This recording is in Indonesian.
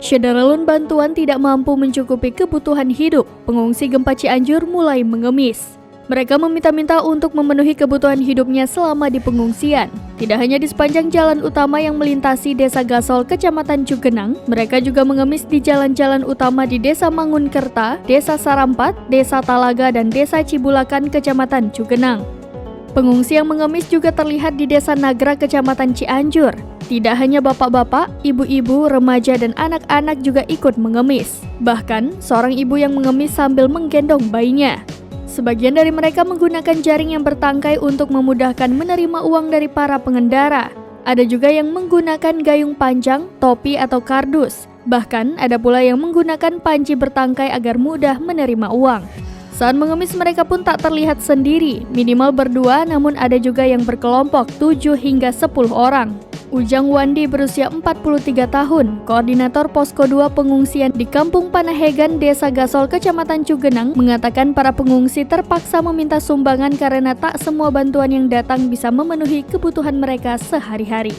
Syederalun bantuan tidak mampu mencukupi kebutuhan hidup. Pengungsi gempa Cianjur mulai mengemis. Mereka meminta-minta untuk memenuhi kebutuhan hidupnya selama di pengungsian. Tidak hanya di sepanjang jalan utama yang melintasi Desa Gasol, Kecamatan Cugenang, mereka juga mengemis di jalan-jalan utama di Desa Mangunkerta, Desa Sarampat, Desa Talaga, dan Desa Cibulakan, Kecamatan Cugenang. Pengungsi yang mengemis juga terlihat di Desa Nagra, Kecamatan Cianjur. Tidak hanya bapak-bapak, ibu-ibu, remaja, dan anak-anak juga ikut mengemis. Bahkan, seorang ibu yang mengemis sambil menggendong bayinya. Sebagian dari mereka menggunakan jaring yang bertangkai untuk memudahkan menerima uang dari para pengendara. Ada juga yang menggunakan gayung panjang, topi, atau kardus. Bahkan, ada pula yang menggunakan panci bertangkai agar mudah menerima uang. Saat mengemis mereka pun tak terlihat sendiri, minimal berdua, namun ada juga yang berkelompok 7 hingga 10 orang. Ujang Wandi berusia 43 tahun, koordinator Posko 2 pengungsian di Kampung Panahegan, Desa Gasol, Kecamatan Cugenang, mengatakan para pengungsi terpaksa meminta sumbangan karena tak semua bantuan yang datang bisa memenuhi kebutuhan mereka sehari-hari.